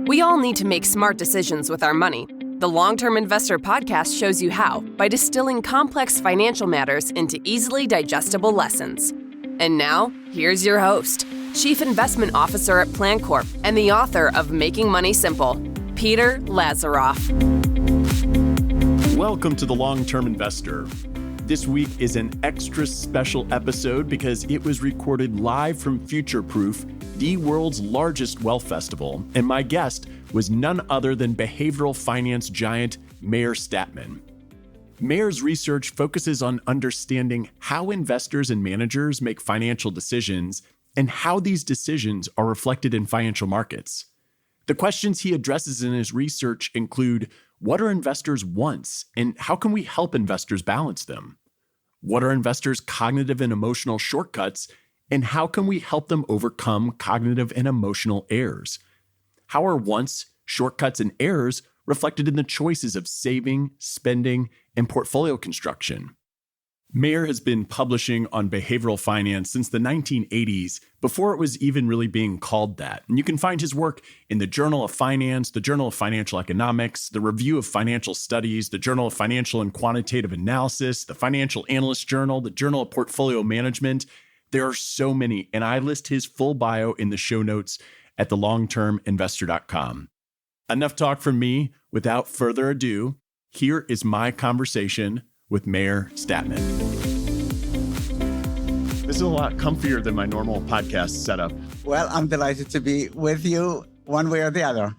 We all need to make smart decisions with our money. The Long-Term Investor Podcast shows you how by distilling complex financial matters into easily digestible lessons. And now, here's your host, Chief Investment Officer at PlanCorp and the author of Making Money Simple, Peter Lazaroff. Welcome to The Long-Term Investor. This week is an extra special episode because it was recorded live from Future Proof, the world's largest wealth festival, and my guest was none other than behavioral finance giant Meir Statman. Meir's research focuses on understanding how investors and managers make financial decisions and how these decisions are reflected in financial markets. The questions he addresses in his research include: what are investors' wants, and how can we help investors balance them? What are investors' cognitive and emotional shortcuts, and how can we help them overcome cognitive and emotional errors? How are wants, shortcuts, and errors reflected in the choices of saving, spending, and portfolio construction? Meir has been publishing on behavioral finance since the 1980s, before it was even really being called that. And you can find his work in the Journal of Finance, the Journal of Financial Economics, the Review of Financial Studies, the Journal of Financial and Quantitative Analysis, the Financial Analyst Journal, the Journal of Portfolio Management. There are so many, and I list his full bio in the show notes at thelongterminvestor.com. Enough talk from me. Without further ado, here is my conversation with Meir Statman. This is a lot comfier than my normal podcast setup. Well, I'm delighted to be with you one way or the other.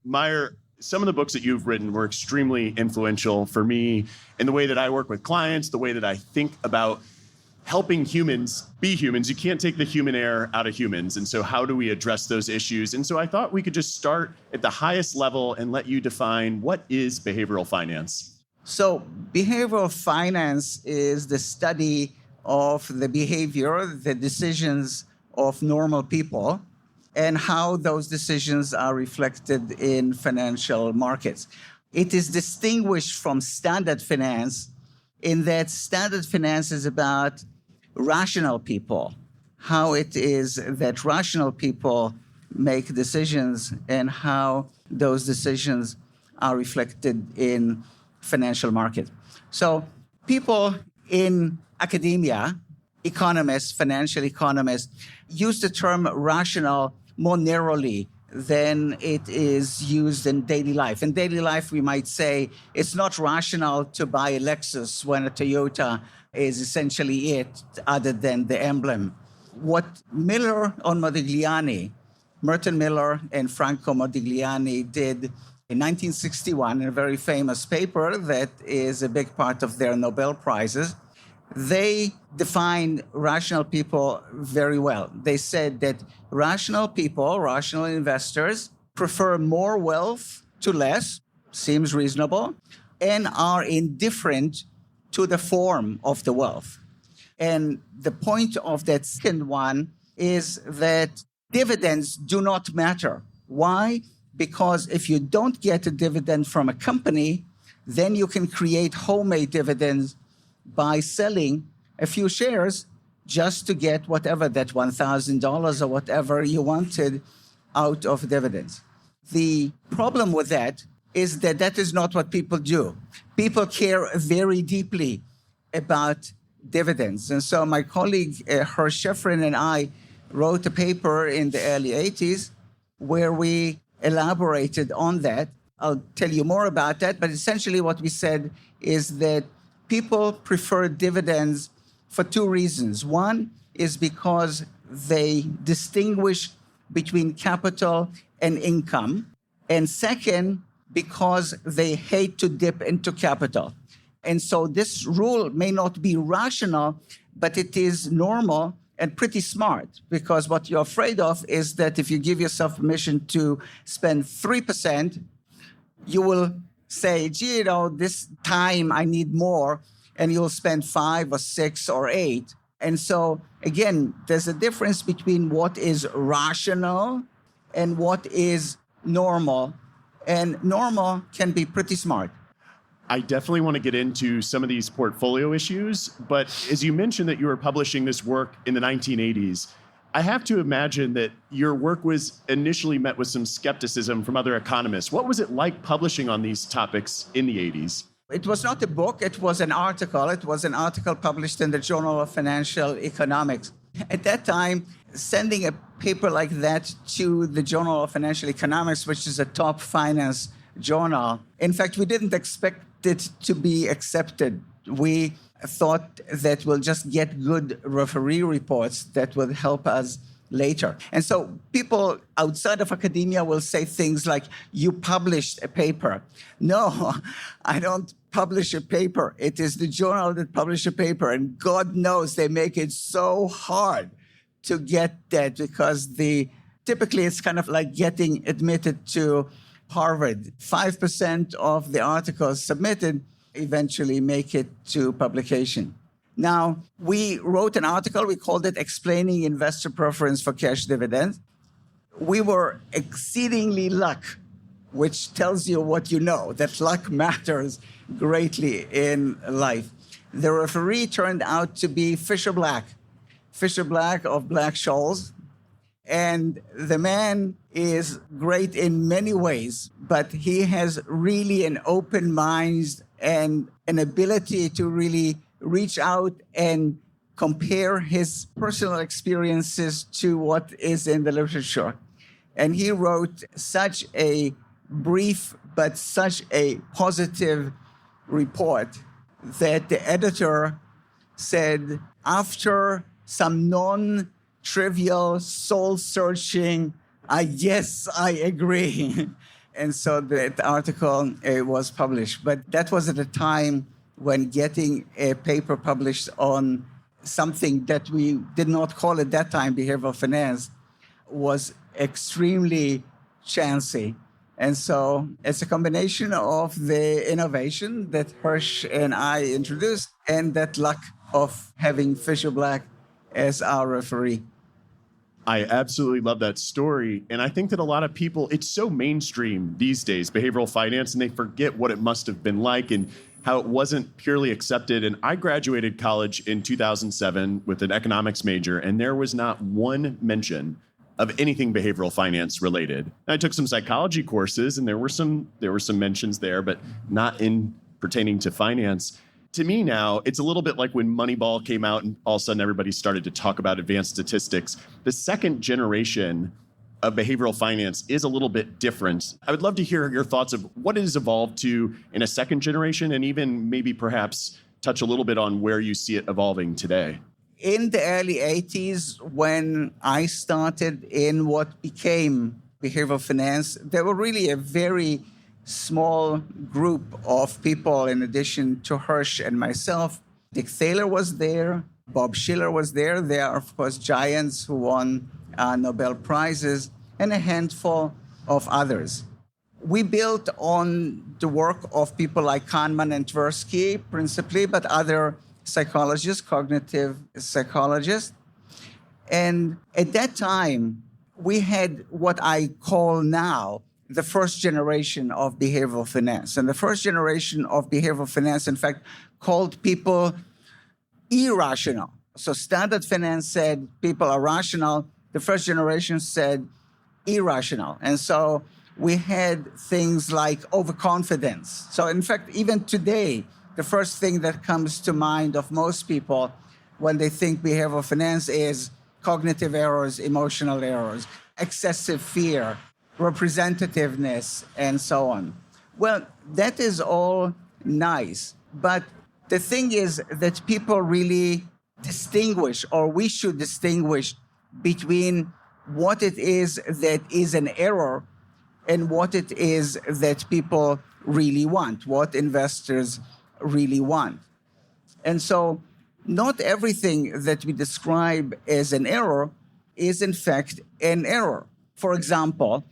Meir, some of the books that you've written were extremely influential for me in the way that I work with clients, the way that I think about helping humans be humans. You can't take the human error out of humans. And so how do we address those issues? And so I thought we could just start at the highest level and let you define what is behavioral finance. So behavioral finance is the study of the behavior, the decisions of normal people, and how those decisions are reflected in financial markets. It is distinguished from standard finance in that standard finance is about rational people, how it is that rational people make decisions and how those decisions are reflected in financial market. So people in academia, economists, financial economists, use the term rational more narrowly than it is used in daily life. In daily life, we might say it's not rational to buy a Lexus when a Toyota is essentially it, other than the emblem. What Merton Miller and Franco Modigliani did in 1961, in a very famous paper that is a big part of their Nobel Prizes, they defined rational people very well. They said that rational people, rational investors, prefer more wealth to less, seems reasonable, and are indifferent to the form of the wealth. And the point of that second one is that dividends do not matter. Why? Because if you don't get a dividend from a company, then you can create homemade dividends by selling a few shares just to get whatever, that $1,000 or whatever you wanted out of dividends. The problem with that is that that is not what people do. People care very deeply about dividends. And so my colleague, Hersh Shefrin, and I wrote a paper in the early 80s where we elaborated on that. I'll tell you more about that, but essentially what we said is that people prefer dividends for two reasons. One is because they distinguish between capital and income. And second, because they hate to dip into capital. And so this rule may not be rational, but it is normal and pretty smart, because what you're afraid of is that if you give yourself permission to spend 3%, you will say, gee, this time I need more, and you'll spend 5 or 6 or 8. And so, again, there's a difference between what is rational and what is normal. And normal can be pretty smart. I definitely want to get into some of these portfolio issues, but as you mentioned that you were publishing this work in the 1980s, I have to imagine that your work was initially met with some skepticism from other economists. What was it like publishing on these topics in the 80s? It was not a book, it was an article. It was an article published in the Journal of Financial Economics. At that time, sending a paper like that to the Journal of Financial Economics, which is a top finance journal, in fact, we didn't expect it to be accepted. We thought that we'll just get good referee reports that would help us later. And so people outside of academia will say things like, you published a paper. No, I don't publish a paper. It is the journal that published a paper. And God knows they make it so hard to get that because typically it's kind of like getting admitted to Harvard. 5% of the articles submitted eventually make it to publication. Now, we wrote an article, we called it Explaining Investor Preference for Cash Dividends. We were exceedingly luck, which tells you what you know, that luck matters greatly in life. The referee turned out to be Fisher Black of Black-Scholes. And the man is great in many ways, but he has really an open mind and an ability to really reach out and compare his personal experiences to what is in the literature. And he wrote such a brief but such a positive report that the editor said, after some non-trivial soul-searching, yes, I agree. And so that article was published. But that was at a time when getting a paper published on something that we did not call at that time behavioral finance was extremely chancy. And so it's a combination of the innovation that Hirsch and I introduced and that luck of having Fisher Black as our referee. I absolutely love that story. And I think that a lot of people, it's so mainstream these days, behavioral finance, and they forget what it must have been like and how it wasn't purely accepted. And I graduated college in 2007 with an economics major, and there was not one mention of anything behavioral finance related. And I took some psychology courses, and there were some mentions there, but not in pertaining to finance. To me now, it's a little bit like when Moneyball came out and all of a sudden everybody started to talk about advanced statistics. The second generation of behavioral finance is a little bit different. I would love to hear your thoughts of what it has evolved to in a second generation, and even maybe perhaps touch a little bit on where you see it evolving today. In the early 80s, when I started in what became behavioral finance, there were really a very small group of people in addition to Hirsch and myself. Dick Thaler was there, Bob Shiller was there. They are, of course, giants who won Nobel Prizes, and a handful of others. We built on the work of people like Kahneman and Tversky, principally, but other psychologists, cognitive psychologists. And at that time, we had what I call now the first generation of behavioral finance. And the first generation of behavioral finance, in fact, called people irrational. So standard finance said people are rational. The first generation said irrational. And so we had things like overconfidence. So in fact, even today, the first thing that comes to mind of most people when they think behavioral finance is cognitive errors, emotional errors, excessive fear, representativeness, and so on. Well, that is all nice. But the thing is that people really distinguish, or we should distinguish, between what it is that is an error and what it is that people really want, what investors really want. And so not everything that we describe as an error is in fact an error. For example,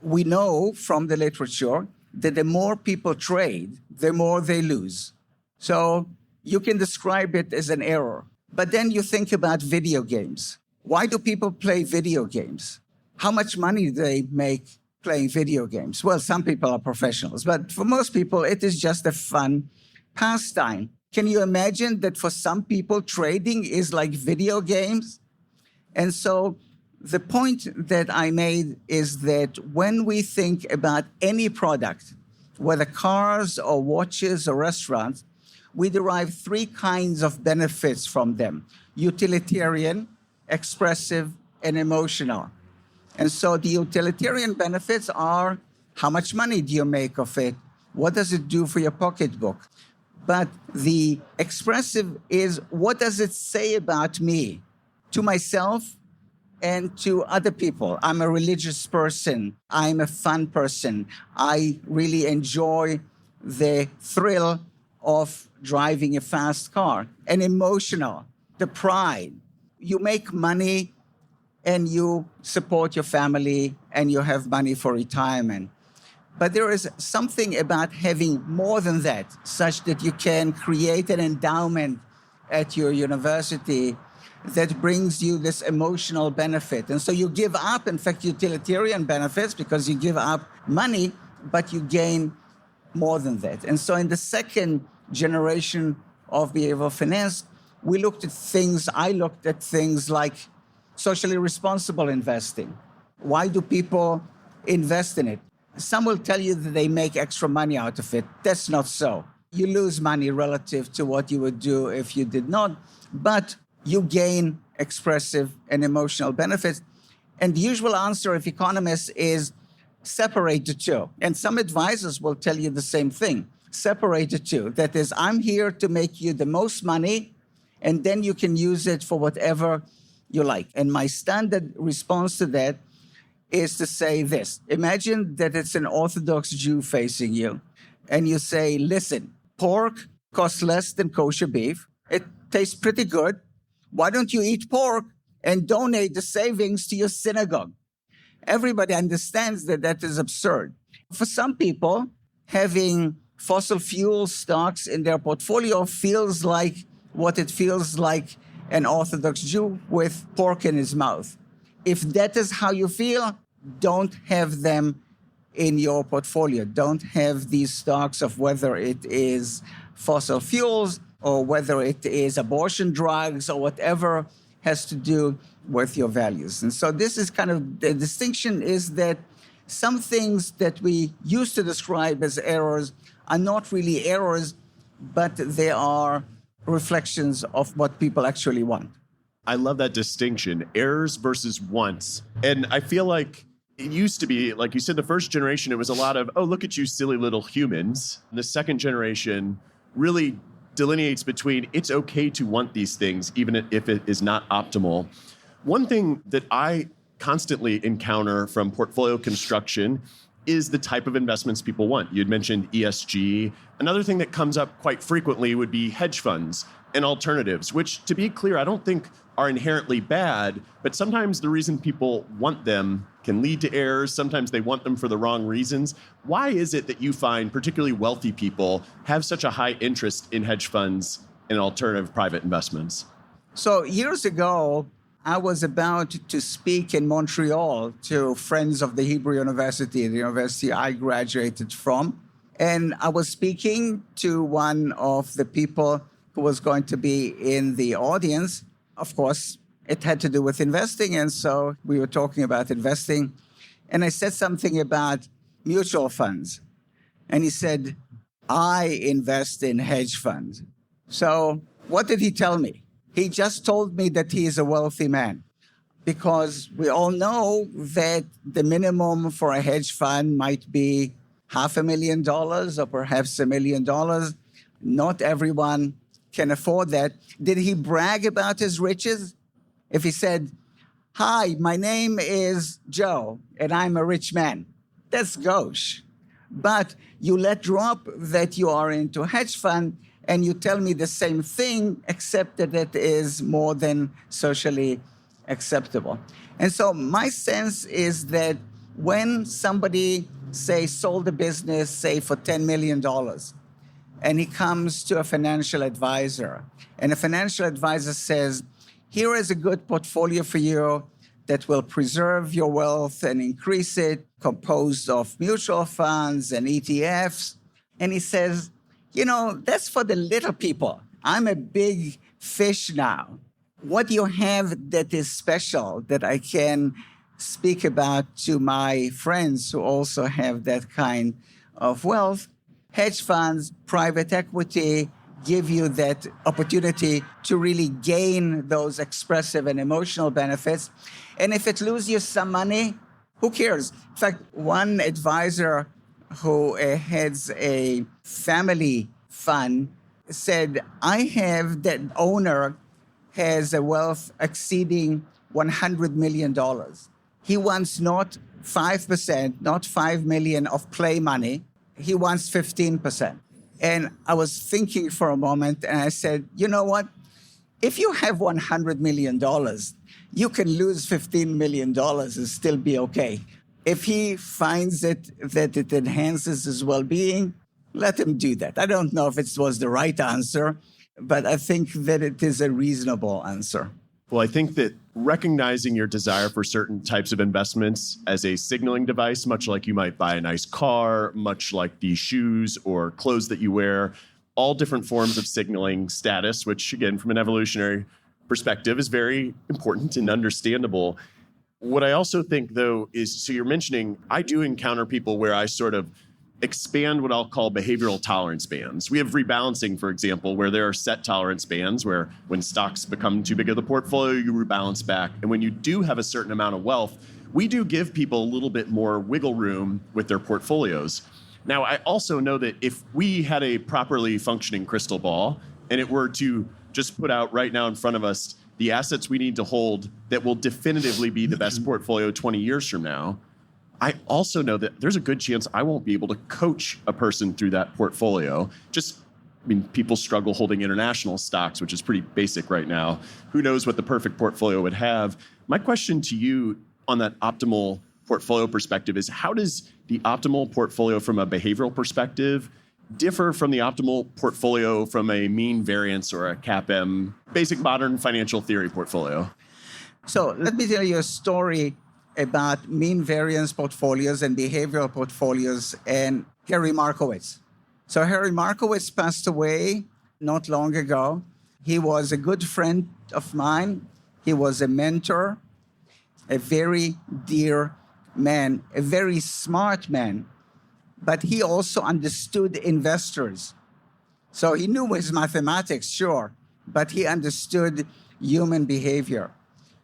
we know from the literature that the more people trade, the more they lose. So you can describe it as an error. But then you think about video games. Why do people play video games? How much money do they make playing video games? Well, some people are professionals, but for most people, it is just a fun pastime. Can you imagine that for some people, trading is like video games? And so the point that I made is that when we think about any product, whether cars or watches or restaurants, we derive three kinds of benefits from them: utilitarian, expressive, and emotional. And so the utilitarian benefits are: how much money do you make of it? What does it do for your pocketbook? But the expressive is: what does it say about me, to myself and to other people? I'm a religious person. I'm a fun person. I really enjoy the thrill of driving a fast car. And emotional, the pride. You make money and you support your family and you have money for retirement. But there is something about having more than that, such that you can create an endowment at your university that brings you this emotional benefit. And so you give up, in fact, utilitarian benefits because you give up money, but you gain more than that. And so in the second generation of behavioral finance, I looked at things like socially responsible investing. Why do people invest in it? Some will tell you that they make extra money out of it. That's not so. You lose money relative to what you would do if you did not, but you gain expressive and emotional benefits. And the usual answer of economists is separate the two. And some advisors will tell you the same thing. Separate the two. That is, I'm here to make you the most money, and then you can use it for whatever you like. And my standard response to that is to say this. Imagine that it's an Orthodox Jew facing you, and you say, listen, pork costs less than kosher beef. It tastes pretty good. Why don't you eat pork and donate the savings to your synagogue? Everybody understands that that is absurd. For some people, having fossil fuel stocks in their portfolio feels like what it feels like an Orthodox Jew with pork in his mouth. If that is how you feel, don't have them in your portfolio. Don't have these stocks of whether it is fossil fuels or whether it is abortion drugs or whatever has to do with your values. And so this is kind of the distinction, is that some things that we used to describe as errors are not really errors, but they are reflections of what people actually want. I love that distinction, errors versus wants. And I feel like it used to be, like you said, the first generation, it was a lot of, oh, look at you silly little humans. And the second generation really delineates between it's okay to want these things, even if it is not optimal. One thing that I constantly encounter from portfolio construction is the type of investments people want. You'd mentioned ESG. Another thing that comes up quite frequently would be hedge funds and alternatives, which, to be clear, I don't think are inherently bad, but sometimes the reason people want them can lead to errors. Sometimes they want them for the wrong reasons. Why is it that you find particularly wealthy people have such a high interest in hedge funds and alternative private investments? So years ago, I was about to speak in Montreal to friends of the Hebrew University, the university I graduated from. And I was speaking to one of the people who was going to be in the audience. Of course, it had to do with investing. And so we were talking about investing. And I said something about mutual funds. And he said, I invest in hedge funds. So what did he tell me? He just told me that he is a wealthy man, because we all know that the minimum for a hedge fund might be $500,000 or perhaps $1 million. Not everyone can afford that. Did he brag about his riches? If he said, hi, my name is Joe and I'm a rich man, that's gauche. But you let drop that you are into a hedge fund and you tell me the same thing, except that it is more than socially acceptable. And so my sense is that when somebody, say, sold a business, say, for $10 million, and he comes to a financial advisor, and a financial advisor says, here is a good portfolio for you that will preserve your wealth and increase it, composed of mutual funds and ETFs. And he says, you know, that's for the little people. I'm a big fish now. what you have that is special that I can speak about to my friends who also have that kind of wealth, hedge funds, private equity give you that opportunity to really gain those expressive and emotional benefits. And if it loses you some money, who cares? In fact, one advisor who heads a family fund said, I have that owner has a wealth exceeding $100 million. He wants not 5%, not 5 million of play money. He wants 15%. And I was thinking for a moment and I said, you know what? If you have $100 million, you can lose $15 million and still be okay. If he finds that it enhances his well-being, let him do that. I don't know if it was the right answer, but I think that it is a reasonable answer. Well, I think that recognizing your desire for certain types of investments as a signaling device, much like you might buy a nice car, much like the shoes or clothes that you wear, all different forms of signaling status, which again, from an evolutionary perspective is very important and understandable. What I also think though is, so you're mentioning, I do encounter people where I sort of expand what I'll call behavioral tolerance bands. We have rebalancing, for example, where there are set tolerance bands where when stocks become too big of the portfolio, you rebalance back. And when you do have a certain amount of wealth, we do give people a little bit more wiggle room with their portfolios. Now, I also know that if we had a properly functioning crystal ball and it were to just put out right now in front of us the assets we need to hold that will definitively be the best portfolio 20 years from now, I also know that there's a good chance I won't be able to coach a person through that portfolio. People struggle holding international stocks, which is pretty basic right now. Who knows what the perfect portfolio would have? My question to you on that optimal portfolio perspective is, how does the optimal portfolio from a behavioral perspective differ from the optimal portfolio from a mean variance or a CAPM, basic modern financial theory portfolio? So let me tell you a story about mean variance portfolios and behavioral portfolios and Harry Markowitz. So Harry Markowitz passed away not long ago. He was a good friend of mine. He was a mentor, a very dear man, a very smart man, but he also understood investors. So he knew his mathematics, sure, but he understood human behavior.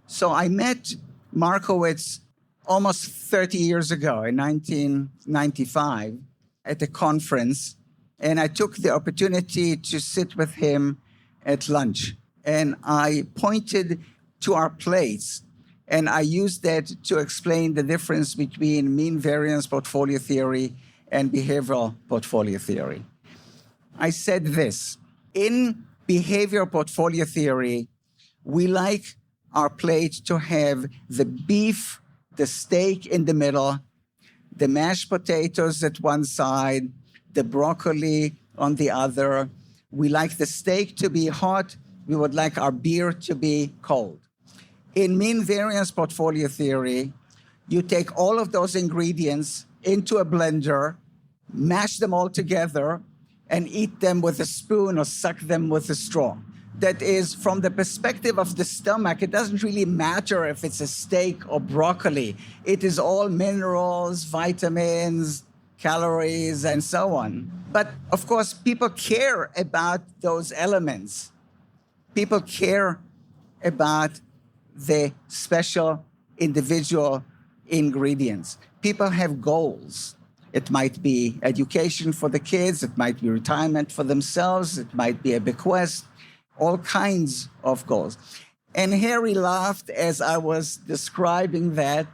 So I met Markowitz almost 30 years ago in 1995 at a conference, and I took the opportunity to sit with him at lunch. And I pointed to our plates, and I used that to explain the difference between mean variance portfolio theory and behavioral portfolio theory. I said this: in behavioral portfolio theory, we like our plate to have the beef, the steak in the middle, the mashed potatoes at one side, the broccoli on the other. We like the steak to be hot. We would like our beer to be cold. In mean variance portfolio theory, you take all of those ingredients into a blender, mash them all together, and eat them with a spoon or suck them with a straw. That is, from the perspective of the stomach, it doesn't really matter if it's a steak or broccoli. It is all minerals, vitamins, calories, and so on. But of course, people care about those elements. People care about the special individual ingredients. People have goals. It might be education for the kids. It might be retirement for themselves. It might be a bequest. All kinds of goals. And Harry laughed as I was describing that.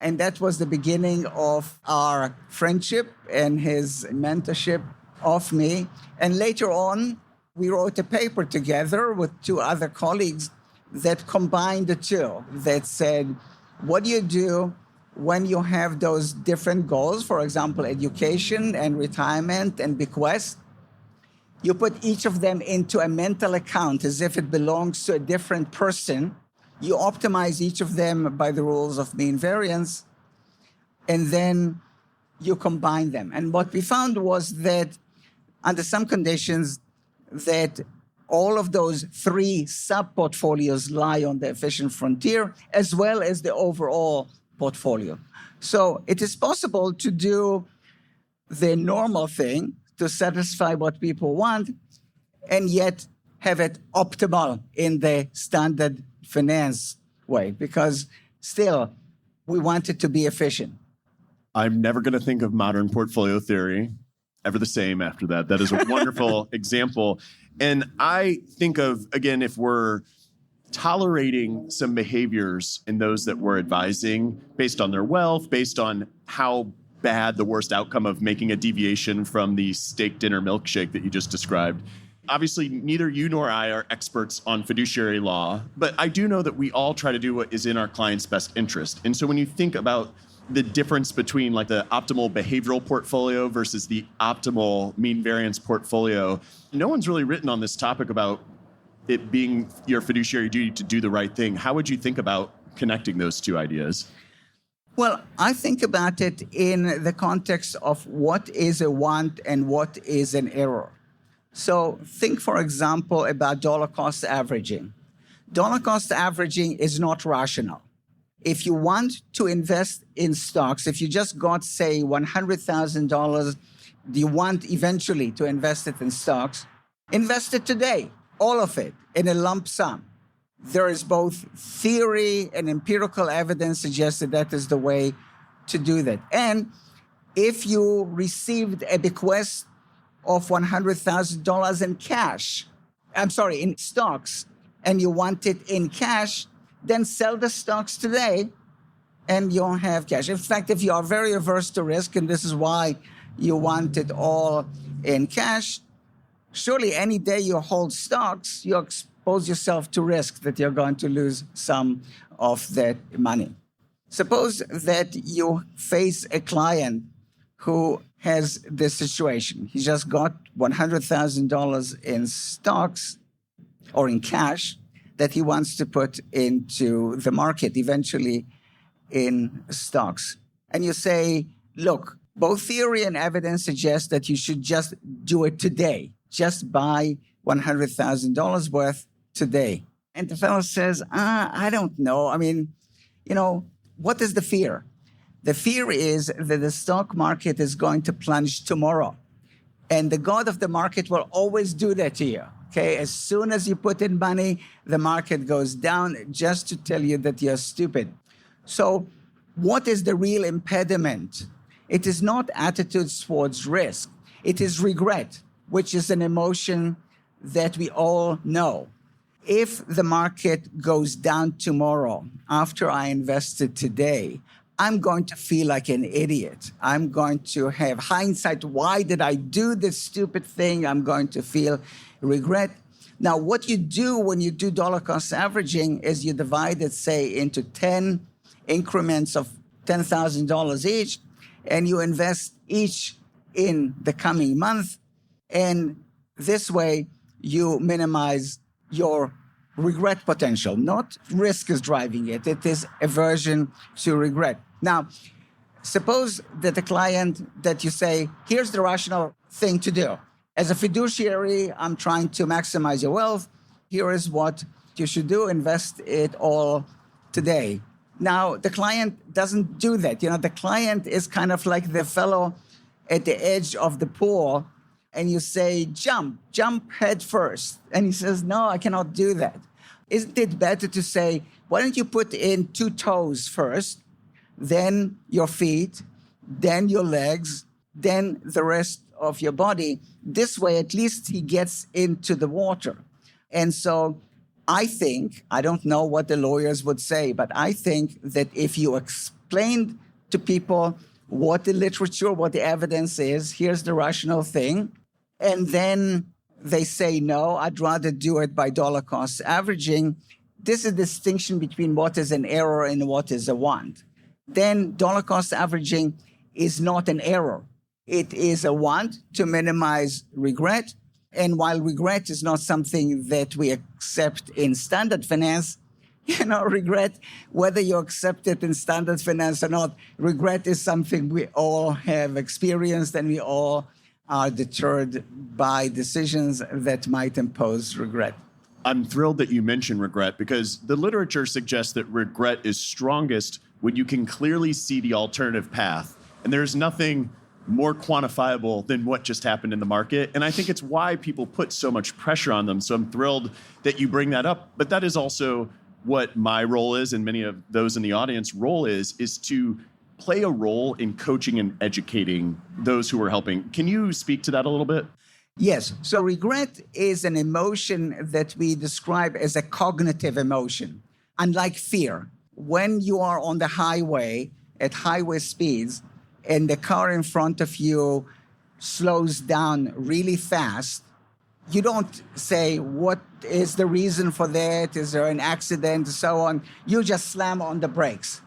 And that was the beginning of our friendship and his mentorship of me. And later on, we wrote a paper together with two other colleagues that combined the two, that said, what do you do when you have those different goals, for example, education and retirement and bequest? You put each of them into a mental account as if it belongs to a different person. You optimize each of them by the rules of mean variance, and then you combine them. And what we found was that under some conditions, that all of those three sub-portfolios lie on the efficient frontier, as well as the overall portfolio. So it is possible to do the normal thing to satisfy what people want, and yet have it optimal in the standard finance way, because still we want it to be efficient. I'm never going to think of modern portfolio theory ever the same after that. That is a wonderful example. And I think of, again, if we're tolerating some behaviors in those that we're advising based on their wealth, based on how bad the worst outcome of making a deviation from the steak dinner milkshake that you just described. Obviously, neither you nor I are experts on fiduciary law, but I do know that we all try to do what is in our client's best interest. And so when you think about the difference between like the optimal behavioral portfolio versus the optimal mean variance portfolio, no one's really written on this topic about it being your fiduciary duty to do the right thing. How would you think about connecting those two ideas? Well, I think about it in the context of what is a want and what is an error. So think, for example, about dollar cost averaging. Dollar cost averaging is not rational. If you want to invest in stocks, if you just got, say, $100,000, you want eventually to invest it in stocks, invest it today, all of it, in a lump sum. There is both theory and empirical evidence suggests that is the way to do that. And if you received a bequest of $100,000 in cash, in stocks, and you want it in cash, then sell the stocks today and you'll have cash. In fact, if you are very averse to risk, and this is why you want it all in cash, surely any day you hold stocks, you expose yourself to risk that you're going to lose some of that money. Suppose that you face a client who has this situation. He just got $100,000 in stocks or in cash that he wants to put into the market, eventually in stocks. And you say, look, both theory and evidence suggest that you should just do it today. Just buy $100,000 worth today. And the fellow says, I don't know. I mean, what is the fear? The fear is that the stock market is going to plunge tomorrow. And the God of the market will always do that to you. Okay, as soon as you put in money, the market goes down just to tell you that you're stupid. So what is the real impediment? It is not attitudes towards risk. It is regret, which is an emotion that we all know. If the market goes down tomorrow after I invested today, I'm going to feel like an idiot. I'm going to have hindsight. Why did I do this stupid thing? I'm going to feel regret. Now, what you do when you do dollar cost averaging is you divide it, say, into 10 increments of $10,000 each, and you invest each in the coming month. And this way, you minimize your regret potential. Not risk is driving it. It is aversion to regret. Now, suppose that the client that you say, here's the rational thing to do. As a fiduciary, I'm trying to maximize your wealth. Here is what you should do. Invest it all today. Now, the client doesn't do that. The client is kind of like the fellow at the edge of the pool, and you say, jump head first. And he says, no, I cannot do that. Isn't it better to say, why don't you put in 2 toes first, then your feet, then your legs, then the rest of your body? This way, at least he gets into the water. And so I think, I don't know what the lawyers would say, but I think that if you explained to people what the literature, what the evidence is, here's the rational thing, and then they say, no, I'd rather do it by dollar cost averaging, this is a distinction between what is an error and what is a want. Then dollar cost averaging is not an error. It is a want to minimize regret. And while regret is not something that we accept in standard finance, regret, whether you accept it in standard finance or not, regret is something we all have experienced and we all are deterred by decisions that might impose regret. I'm thrilled that you mentioned regret because the literature suggests that regret is strongest when you can clearly see the alternative path. And there's nothing more quantifiable than what just happened in the market. And I think it's why people put so much pressure on them. So I'm thrilled that you bring that up. But that is also what my role is, and many of those in the audience role is to play a role in coaching and educating those who are helping. Can you speak to that a little bit? Yes. So regret is an emotion that we describe as a cognitive emotion. Unlike fear, when you are on the highway at highway speeds and the car in front of you slows down really fast, you don't say, what is the reason for that? Is there an accident? And so on. You just slam on the brakes.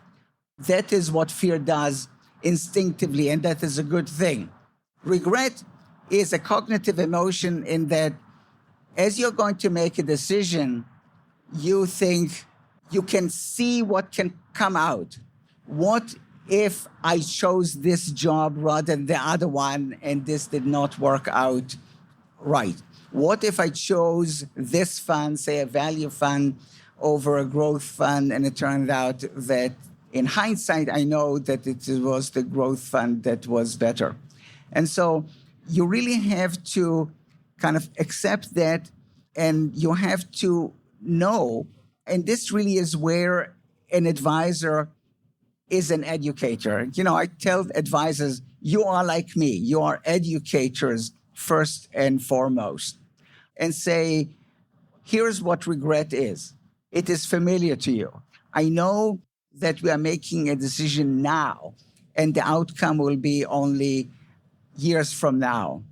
That is what fear does instinctively, and that is a good thing. Regret is a cognitive emotion in that as you're going to make a decision, you think you can see what can come out. What if I chose this job rather than the other one and this did not work out right? What if I chose this fund, say a value fund, over a growth fund, and it turned out that in hindsight, I know that it was the growth fund that was better. And so you really have to kind of accept that, and you have to know, and this really is where an advisor is an educator. You know, I tell advisors, you are like me. You are educators first and foremost. And say, here's what regret is. It is familiar to you. I know that we are making a decision now, and the outcome will be only years from now.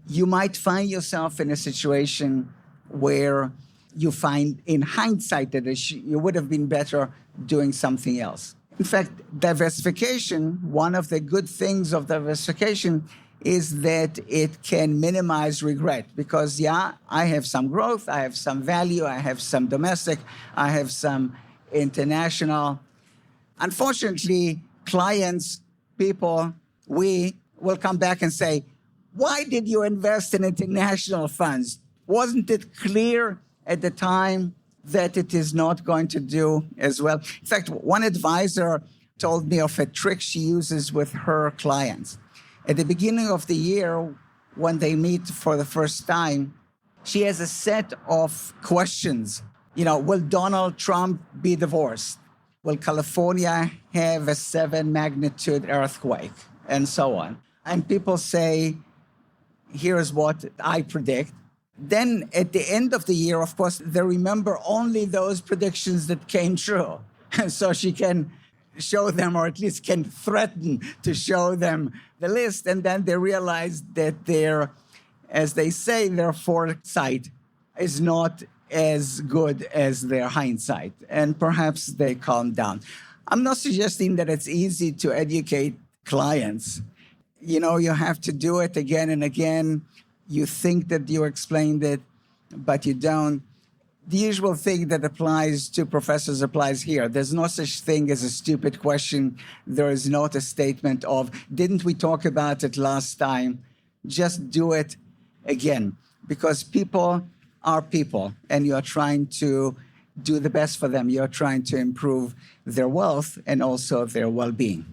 You might find yourself in a situation where you find in hindsight that you would have been better doing something else. In fact, diversification, one of the good things of diversification is that it can minimize regret because, yeah, I have some growth, I have some value, I have some domestic, I have some international. Unfortunately, clients, people, we will come back and say, why did you invest in international funds? Wasn't it clear at the time that it is not going to do as well? In fact, one advisor told me of a trick she uses with her clients. At the beginning of the year, when they meet for the first time, she has a set of questions. You know, will Donald Trump be divorced? Will California have a 7 magnitude earthquake? And so on. And people say, here's what I predict. Then at the end of the year, of course, they remember only those predictions that came true. And so she can show them, or at least can threaten to show them the list. And then they realize that their, as they say, their foresight is not as good as their hindsight. And perhaps they calm down. I'm not suggesting that it's easy to educate clients. You know, you have to do it again and again. You think that you explained it, but you don't. The usual thing that applies to professors applies here. There's no such thing as a stupid question. There is not a statement of, didn't we talk about it last time? Just do it again, because people are people, and you're trying to do the best for them. You're trying to improve their wealth and also their well-being.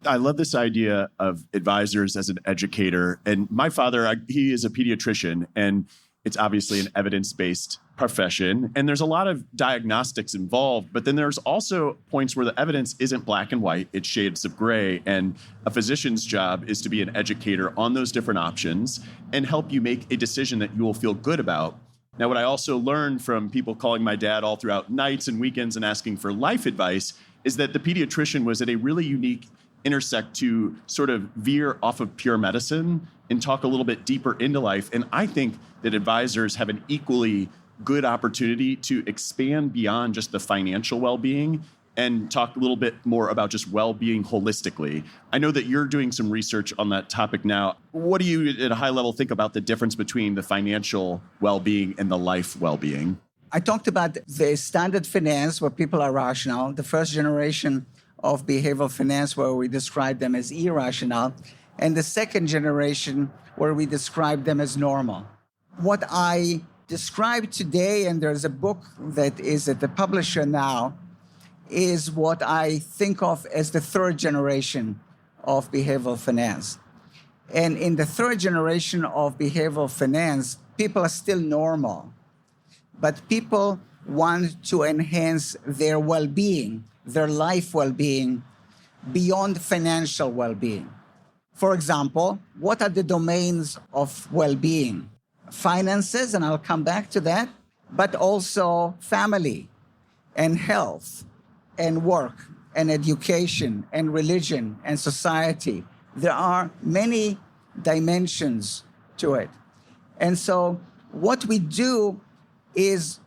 I love this idea of advisors as an educator. And my father, he is a pediatrician, and it's obviously an evidence-based profession. And there's a lot of diagnostics involved, but then there's also points where the evidence isn't black and white, it's shades of gray. And a physician's job is to be an educator on those different options and help you make a decision that you will feel good about. Now, what I also learned from people calling my dad all throughout nights and weekends and asking for life advice is that the pediatrician was at a really unique intersect to sort of veer off of pure medicine and talk a little bit deeper into life. And I think that advisors have an equally good opportunity to expand beyond just the financial well-being and talk a little bit more about just well-being holistically. I know that you're doing some research on that topic now. What do you, at a high level, think about the difference between the financial well-being and the life well-being? I talked about the standard finance where people are rational, the first generation of behavioral finance where we describe them as irrational, and the second generation where we describe them as normal. What I describe today, and there's a book that is at the publisher now, is what I think of as the third generation of behavioral finance. And in the third generation of behavioral finance, people are still normal, but people want to enhance their well-being, their life well-being, beyond financial well-being. For example, what are the domains of well-being? Finances, and I'll come back to that, but also family and health and work and education and religion and society. There are many dimensions to it. And so what we do is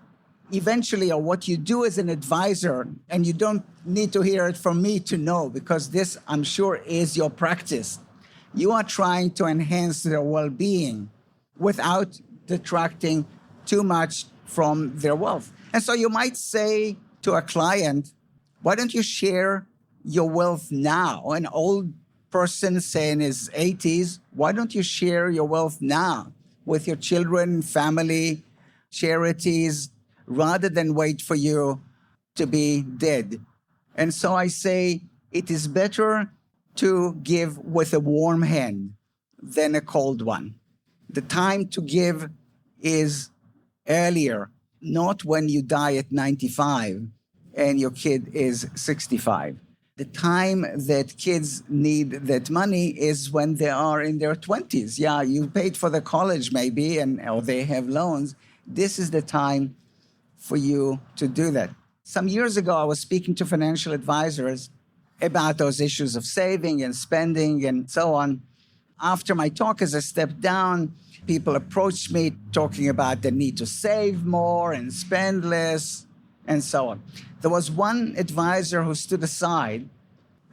eventually, or what you do as an advisor, and you don't need to hear it from me to know, because this, I'm sure, is your practice. You are trying to enhance their well-being without detracting too much from their wealth. And so you might say to a client, why don't you share your wealth now? An old person, say in his 80s, why don't you share your wealth now with your children, family, charities, rather than wait for you to be dead? And so I say it is better to give with a warm hand than a cold one. The time to give is earlier, not when you die at 95 and your kid is 65. The time that kids need that money is when they are in their 20s. Yeah, you paid for the college maybe, or they have loans. This is the time for you to do that. Some years ago, I was speaking to financial advisors about those issues of saving and spending and so on. After my talk, as I stepped down, people approached me talking about the need to save more and spend less and so on. There was one advisor who stood aside,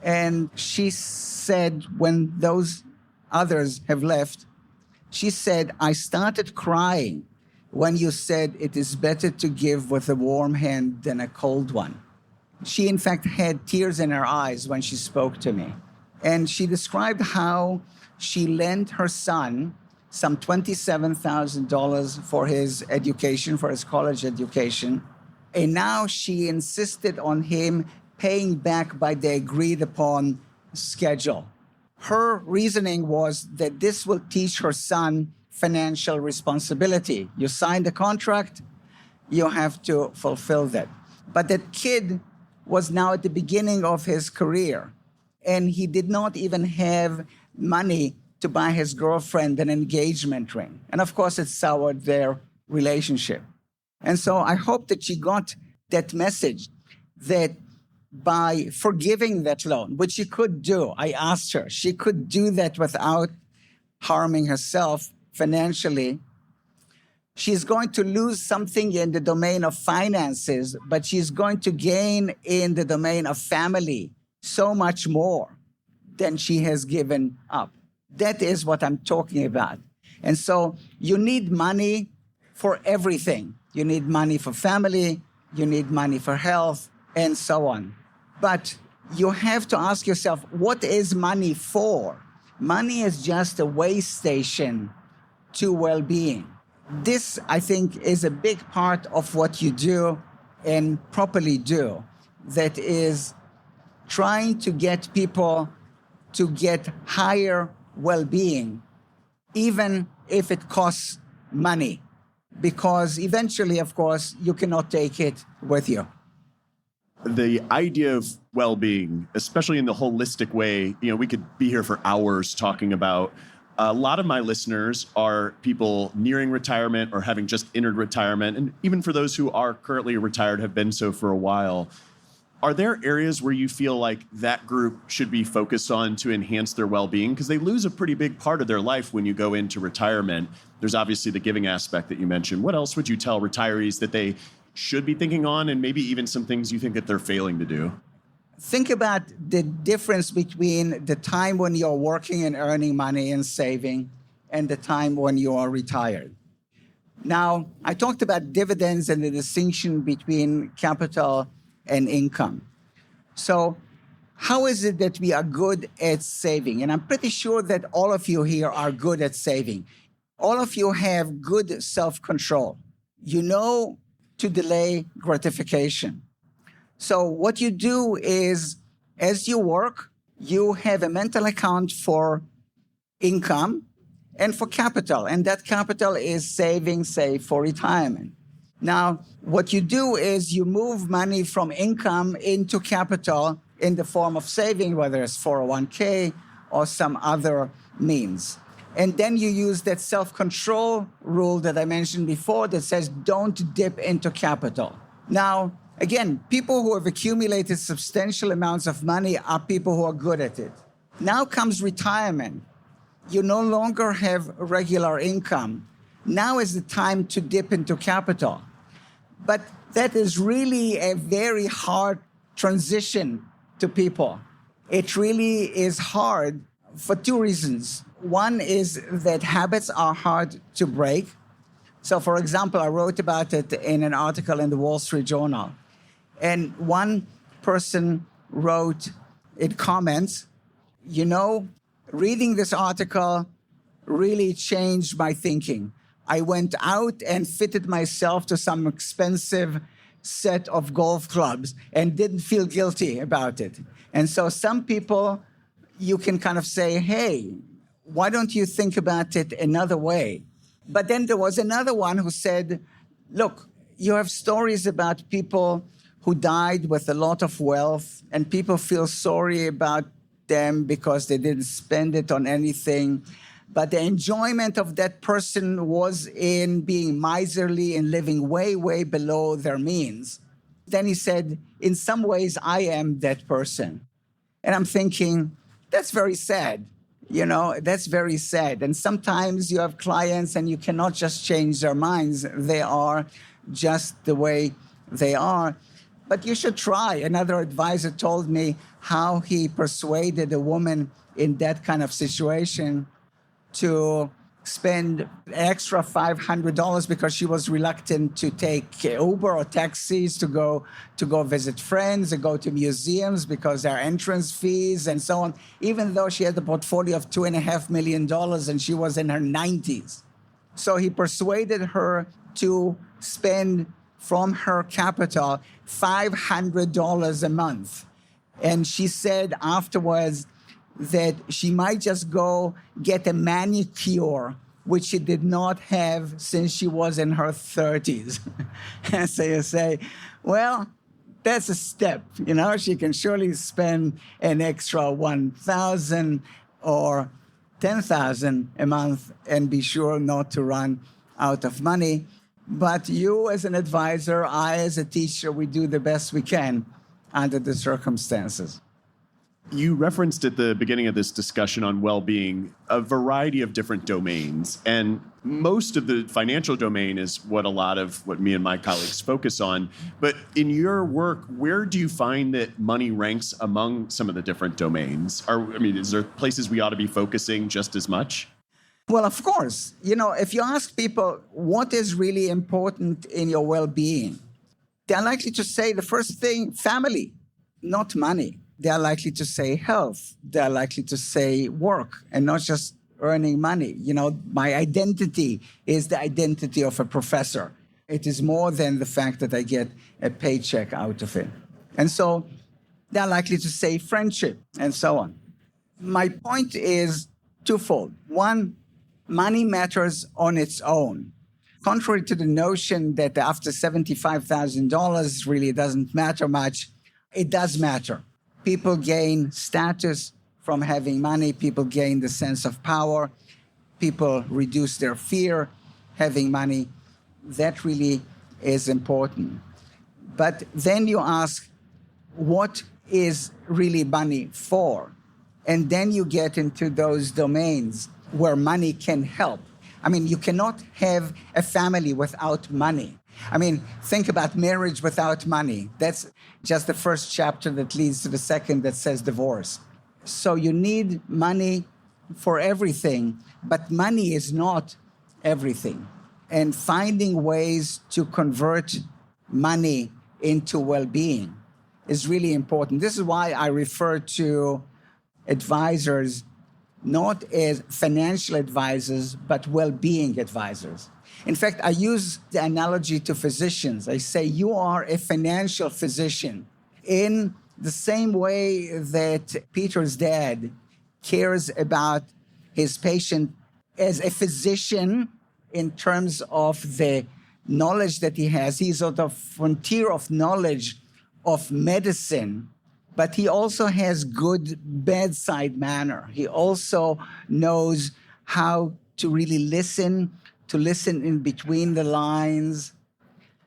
and she said, when those others have left, she said, I started crying when you said it is better to give with a warm hand than a cold one. She, in fact, had tears in her eyes when she spoke to me. And she described how she lent her son some $27,000 for his education, for his college education. And now she insisted on him paying back by the agreed upon schedule. Her reasoning was that this will teach her son financial responsibility. You signed a contract, you have to fulfill that. But that kid was now at the beginning of his career, and he did not even have money to buy his girlfriend an engagement ring. And of course, it soured their relationship. And so I hope that she got that message, that by forgiving that loan, which she could do, I asked her, she could do that without harming herself financially. She's going to lose something in the domain of finances, but she's going to gain in the domain of family so much more than she has given up. That is what I'm talking about. And so you need money for everything. You need money for family, you need money for health, and so on. But you have to ask yourself, what is money for? Money is just a way station to well-being. This, I think, is a big part of what you do and properly do. That is trying to get people to get higher well-being, even if it costs money. Because eventually, of course, you cannot take it with you. The idea of well-being, especially in the holistic way, we could be here for hours talking about. A lot of my listeners are people nearing retirement or having just entered retirement. And even for those who are currently retired, have been so for a while. Are there areas where you feel like that group should be focused on to enhance their well-being? Because they lose a pretty big part of their life when you go into retirement. There's obviously the giving aspect that you mentioned. What else would you tell retirees that they should be thinking on, and maybe even some things you think that they're failing to do? Think about the difference between the time when you're working and earning money and saving and the time when you are retired. Now, I talked about dividends and the distinction between capital and income. So how is it that we are good at saving? And I'm pretty sure that all of you here are good at saving. All of you have good self-control. You know to delay gratification. So what you do is, as you work, you have a mental account for income and for capital. And that capital is saving, say, for retirement. Now, what you do is you move money from income into capital in the form of saving, whether it's 401k or some other means. And then you use that self-control rule that I mentioned before that says don't dip into capital. Now, again, people who have accumulated substantial amounts of money are people who are good at it. Now comes retirement. You no longer have regular income. Now is the time to dip into capital. But that is really a very hard transition to people. It really is hard for two reasons. One is that habits are hard to break. So, for example, I wrote about it in an article in the Wall Street Journal. And one person wrote in comments, reading this article really changed my thinking. I went out and fitted myself to some expensive set of golf clubs and didn't feel guilty about it. And so some people, you can kind of say, hey, why don't you think about it another way? But then there was another one who said, look, you have stories about people who died with a lot of wealth, and people feel sorry about them because they didn't spend it on anything. But the enjoyment of that person was in being miserly and living way, way below their means. Then he said, in some ways, I am that person. And I'm thinking, that's very sad. That's very sad. And sometimes you have clients and you cannot just change their minds. They are just the way they are. But you should try. Another advisor told me how he persuaded a woman in that kind of situation to spend an extra $500 because she was reluctant to take Uber or taxis to go visit friends and go to museums because there are entrance fees and so on, even though she had a portfolio of $2.5 million and she was in her 90s. So he persuaded her to spend from her capital $500 a month. And she said afterwards that she might just go get a manicure, which she did not have since she was in her 30s. And so you say, well, that's a step. She can surely spend an extra $1,000 or $10,000 a month and be sure not to run out of money. But you as an advisor, I as a teacher, we do the best we can under the circumstances. You referenced at the beginning of this discussion on well-being a variety of different domains, and most of the financial domain is what me and my colleagues focus on. But in your work, where do you find that money ranks among some of the different domains? Is there places we ought to be focusing just as much? Well, of course. If you ask people what is really important in your well-being, they're likely to say the first thing, family, not money. They're likely to say health. They're likely to say work and not just earning money. My identity is the identity of a professor. It is more than the fact that I get a paycheck out of it. And so they're likely to say friendship and so on. My point is twofold. One, money matters on its own. Contrary to the notion that after $75,000 really doesn't matter much, it does matter. People gain status from having money. People gain the sense of power. People reduce their fear having money. That really is important. But then you ask, what is really money for? And then you get into those domains where money can help. You cannot have a family without money. Think about marriage without money. That's just the first chapter that leads to the second that says divorce. So you need money for everything, but money is not everything. And finding ways to convert money into well-being is really important. This is why I refer to advisors not as financial advisors, but well-being advisors. In fact, I use the analogy to physicians. I say, you are a financial physician. In the same way that Peter's dad cares about his patient as a physician in terms of the knowledge that he has. He's at the frontier of knowledge of medicine, but he also has good bedside manner. He also knows how to really listen, to listen in between the lines.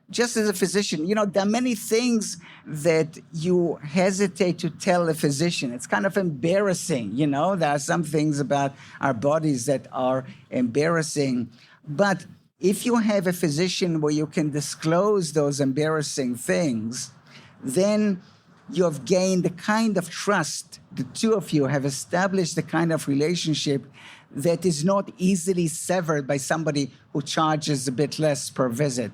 Just as a physician, there are many things that you hesitate to tell a physician. It's kind of embarrassing, There are some things about our bodies that are embarrassing. But if you have a physician where you can disclose those embarrassing things, then you have gained the kind of trust. The two of you have established the kind of relationship that is not easily severed by somebody who charges a bit less per visit.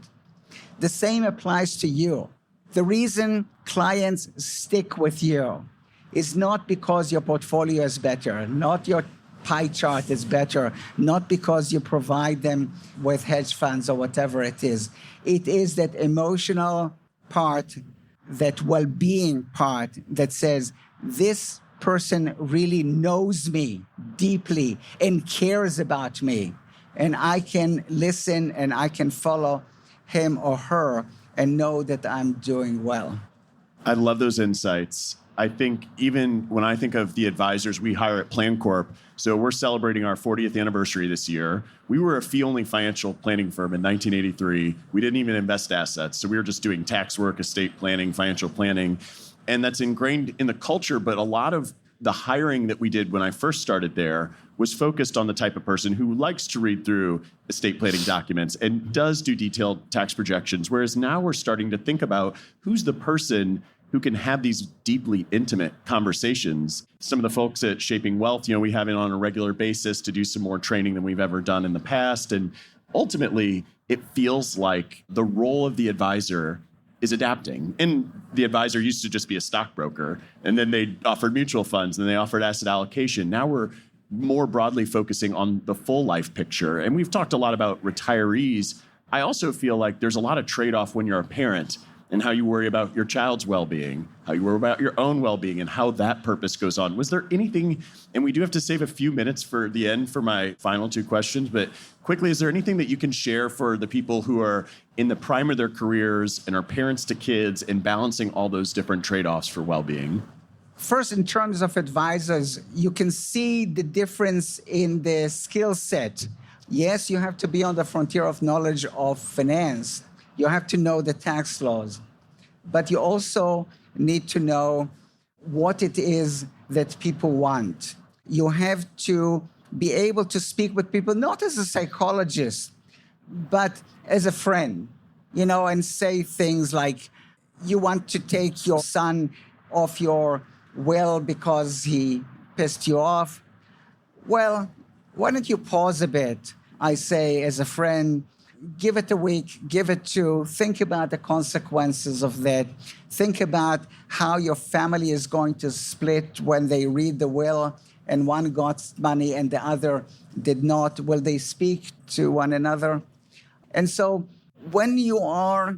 The same applies to you. The reason clients stick with you is not because your portfolio is better, not your pie chart is better, not because you provide them with hedge funds or whatever it is. It is that emotional part, that well-being part that says, this person really knows me deeply and cares about me, and I can listen and I can follow him or her and know that I'm doing well. I love those insights. I think even when I think of the advisors we hire at PlanCorp, so we're celebrating our 40th anniversary this year. We were a fee-only financial planning firm in 1983. We didn't even invest assets. So we were just doing tax work, estate planning, financial planning. And that's ingrained in the culture. But a lot of the hiring that we did when I first started there was focused on the type of person who likes to read through estate planning documents and does do detailed tax projections. Whereas now we're starting to think about who's the person who can have these deeply intimate conversations. Some of the folks at Shaping Wealth, we have it on a regular basis to do some more training than we've ever done in the past. And ultimately, it feels like the role of the advisor is adapting. And the advisor used to just be a stockbroker, and then they offered mutual funds, and they offered asset allocation. Now we're more broadly focusing on the full life picture. And we've talked a lot about retirees. I also feel like there's a lot of trade-off when you're a parent, and how you worry about your child's well-being, how you worry about your own well-being, and how that purpose goes on. Was there anything, and we do have to save a few minutes for the end for my final two questions, but quickly, is there anything that you can share for the people who are in the prime of their careers and are parents to kids and balancing all those different trade-offs for well-being? First, in terms of advisors, you can see the difference in the skill set. Yes, you have to be on the frontier of knowledge of finance. You have to know the tax laws, but you also need to know what it is that people want. You have to be able to speak with people, not as a psychologist, but as a friend, and say things like, you want to take your son off your will because he pissed you off. Well, why don't you pause a bit? I say, as a friend, give it a week, give it two, think about the consequences of that. Think about how your family is going to split when they read the will and one got money and the other did not. Will they speak to one another? And so when you are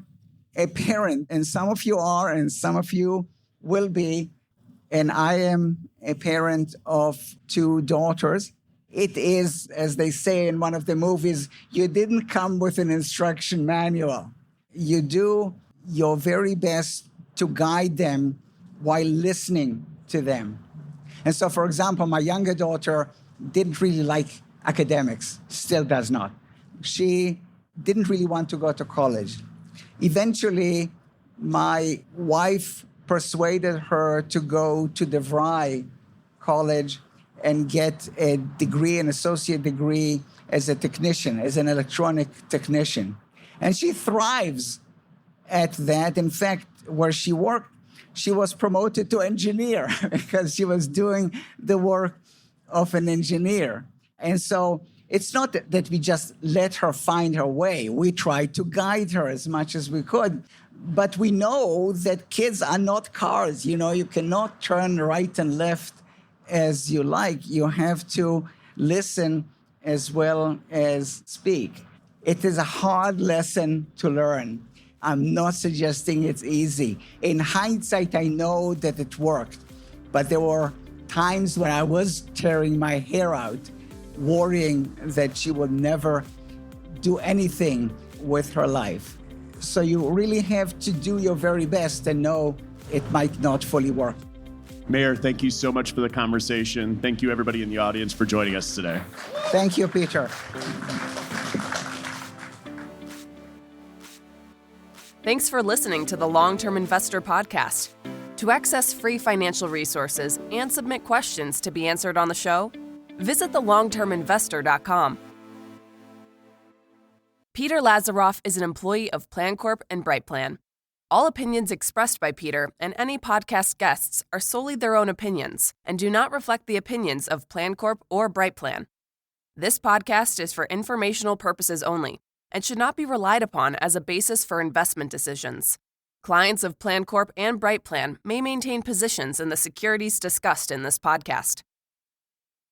a parent, and some of you are and some of you will be, and I am a parent of two daughters, it is, as they say in one of the movies, you didn't come with an instruction manual. You do your very best to guide them while listening to them. And so, for example, my younger daughter didn't really like academics, still does not. She didn't really want to go to college. Eventually, my wife persuaded her to go to DeVry College and get a degree, an associate degree as a technician, as an electronic technician. And she thrives at that. In fact, where she worked, she was promoted to engineer because she was doing the work of an engineer. And so it's not that we just let her find her way. We tried to guide her as much as we could. But we know that kids are not cars. You cannot turn right and left as you like. You have to listen as well as speak. It is a hard lesson to learn. I'm not suggesting it's easy. In hindsight, I know that it worked, but there were times when I was tearing my hair out, worrying that she would never do anything with her life. So you really have to do your very best and know it might not fully work. Meir, thank you so much for the conversation. Thank you, everybody in the audience, for joining us today. Thank you, Peter. Thanks for listening to the Long-Term Investor Podcast. To access free financial resources and submit questions to be answered on the show, visit thelongterminvestor.com. Peter Lazaroff is an employee of PlanCorp and BrightPlan. All opinions expressed by Peter and any podcast guests are solely their own opinions and do not reflect the opinions of PlanCorp or BrightPlan. This podcast is for informational purposes only and should not be relied upon as a basis for investment decisions. Clients of PlanCorp and BrightPlan may maintain positions in the securities discussed in this podcast.